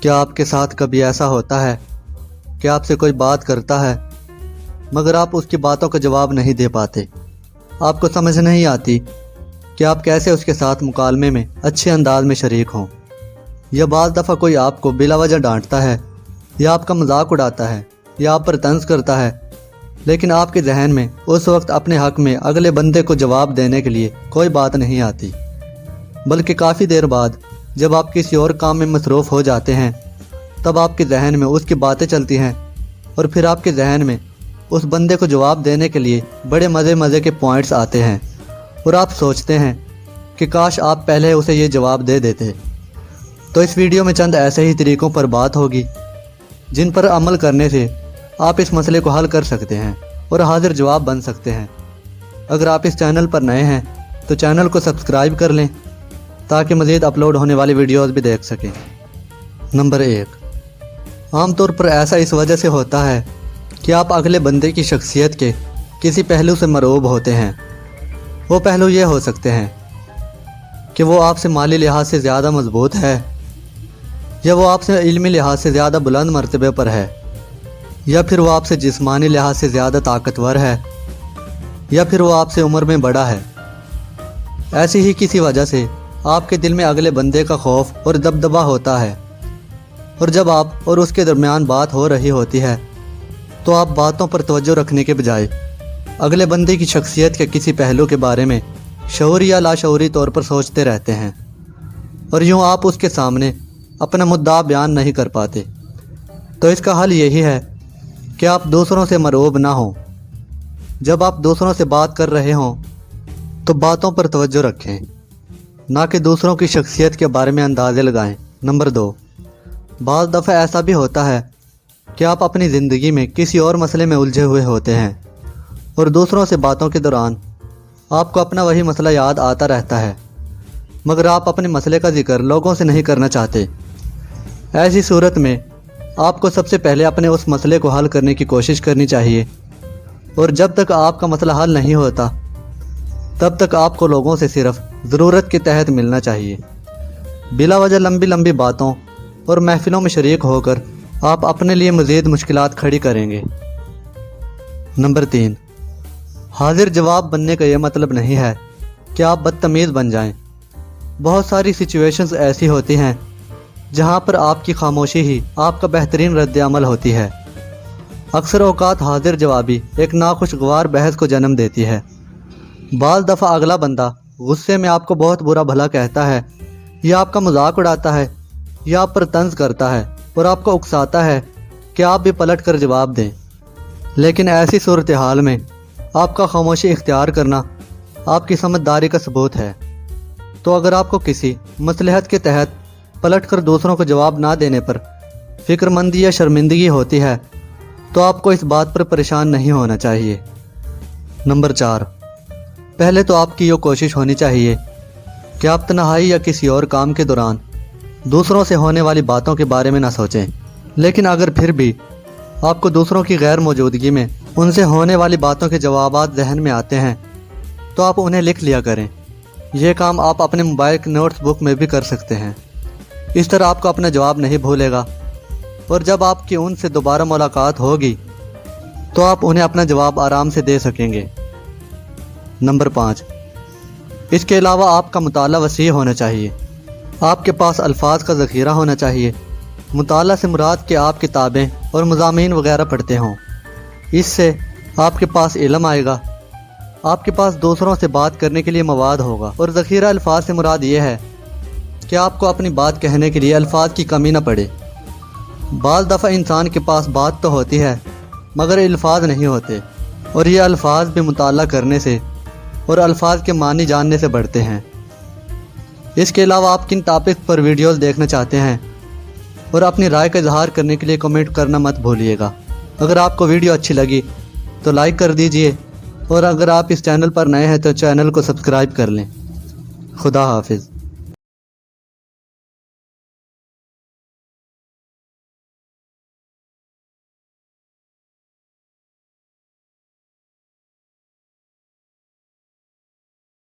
क्या आपके साथ कभी ऐसा होता है कि आपसे कोई बात करता है मगर आप उसकी बातों का जवाब नहीं दे पाते? आपको समझ नहीं आती कि आप कैसे उसके साथ मुकालमे में अच्छे अंदाज में शरीक हों। या बाज़ दफ़ा कोई आपको बिला वजह डांटता है या आपका मजाक उड़ाता है या आप पर तंज करता है, लेकिन आपके जहन में उस वक्त अपने हक़ में अगले बंदे को जवाब देने के लिए कोई बात नहीं आती, बल्कि काफ़ी देर बाद जब आप किसी और काम में मसरूफ़ हो जाते हैं तब आपके जहन में उसकी बातें चलती हैं और फिर आपके जहन में उस बंदे को जवाब देने के लिए बड़े मज़े के पॉइंट्स आते हैं और आप सोचते हैं कि काश आप पहले उसे ये जवाब दे देते। तो इस वीडियो में चंद ऐसे ही तरीक़ों पर बात होगी जिन पर अमल करने से आप इस मसले को हल कर सकते हैं और हाजिर जवाब बन सकते हैं। अगर आप इस चैनल पर नए हैं तो चैनल को सब्सक्राइब कर लें ताकि मज़ीद अपलोड होने वाली वीडियोज़ भी देख सकें। नंबर 1, आमतौर पर ऐसा इस वजह से होता है कि आप अगले बंदे की शख्सियत के किसी पहलू से मरूब होते हैं। वो पहलू ये हो सकते हैं कि वो आपसे माली लिहाज से ज़्यादा मजबूत है, या वो आपसे इल्मी लिहाज से ज़्यादा बुलंद मर्तबे पर है, या फिर वो आपसे जिस्मानी लिहाज से ज़्यादा ताकतवर है, या फिर वो आपसे उम्र में बड़ा है। ऐसी ही किसी वजह से आपके दिल में अगले बंदे का खौफ और दबदबा होता है, और जब आप और उसके दरमियान बात हो रही होती है तो आप बातों पर तवज्जो रखने के बजाय अगले बंदे की शख्सियत के किसी पहलू के बारे में शऊरी या लाशऊरी तौर पर सोचते रहते हैं, और यूँ आप उसके सामने अपना मुद्दा बयान नहीं कर पाते। तो इसका हल यही है कि आप दूसरों से मरूब ना हों। जब आप दूसरों से बात कर रहे हों तो बातों पर तवज्जो रखें, ना कि दूसरों की शख्सियत के बारे में अंदाज़े लगाएं। नंबर 2, बाज़ दफ़ा ऐसा भी होता है कि आप अपनी ज़िंदगी में किसी और मसले में उलझे हुए होते हैं और दूसरों से बातों के दौरान आपको अपना वही मसला याद आता रहता है, मगर आप अपने मसले का जिक्र लोगों से नहीं करना चाहते। ऐसी सूरत में आपको सबसे पहले अपने उस मसले को हल करने की कोशिश करनी चाहिए, और जब तक आपका मसला हल नहीं होता तब तक आपको लोगों से सिर्फ ज़रूरत के तहत मिलना चाहिए। बिला वजह लंबी बातों और महफिलों में शरीक होकर आप अपने लिए मज़ीद मुश्किलात खड़ी करेंगे। नंबर 3, हाजिर जवाब बनने का यह मतलब नहीं है कि आप बदतमीज़ बन जाएं। बहुत सारी सिचुएशंस ऐसी होती हैं जहां पर आपकी खामोशी ही आपका बेहतरीन रद्द-ए-अमल होती है। अक्सर औकात हाजिर जवाबी एक नाखुशगवार बहस को जन्म देती है। बाज़ दफ़ा अगला बंदा गुस्से में आपको बहुत बुरा भला कहता है, या आपका मजाक उड़ाता है, या आप पर तंज करता है और आपको उकसाता है कि आप भी पलट कर जवाब दें। लेकिन ऐसी सूरत हाल में आपका खामोशी इख्तियार करना आपकी समझदारी का सबूत है। तो अगर आपको किसी मसलहत के तहत पलट कर दूसरों को जवाब ना देने पर फ़िक्रमंदी या शर्मिंदगी होती है तो आपको इस बात पर परेशान नहीं होना चाहिए। नंबर 4, पहले तो आपकी ये कोशिश होनी चाहिए कि आप तन्हाई या किसी और काम के दौरान दूसरों से होने वाली बातों के बारे में ना सोचें। लेकिन अगर फिर भी आपको दूसरों की गैर मौजूदगी में उनसे होने वाली बातों के जवाबात जहन में आते हैं तो आप उन्हें लिख लिया करें। यह काम आप अपने मोबाइल की नोट्स बुक में भी कर सकते हैं। इस तरह आपको अपना जवाब नहीं भूलेगा, और जब आपकी उनसे दोबारा मुलाकात होगी तो आप उन्हें अपना जवाब आराम से दे सकेंगे। नंबर 5, इसके अलावा आपका मुताला वसी होना चाहिए। आपके पास अल्फाज का ज़ख़ीरा होना चाहिए। मुताला से मुराद कि आप किताबें और मज़ामीन वगैरह पढ़ते हों। इससे आपके पास इल्म आएगा, आपके पास दूसरों से बात करने के लिए मवाद होगा। और ज़ख़ीरा अल्फाज से मुराद ये है कि आपको अपनी बात कहने के लिए अल्फाज की कमी न पड़े। बाज़ दफ़ा इंसान के पास बात तो होती है मगर अल्फाज नहीं होते, और ये अल्फाज भी मुताला करने से और अल्फाज के मानी जानने से बढ़ते हैं। इसके अलावा आप किन टॉपिक पर वीडियोस देखना चाहते हैं और अपनी राय का इजहार करने के लिए कमेंट करना मत भूलिएगा। अगर आपको वीडियो अच्छी लगी तो लाइक कर दीजिए, और अगर आप इस चैनल पर नए हैं तो चैनल को सब्सक्राइब कर लें। खुदा हाफिज़।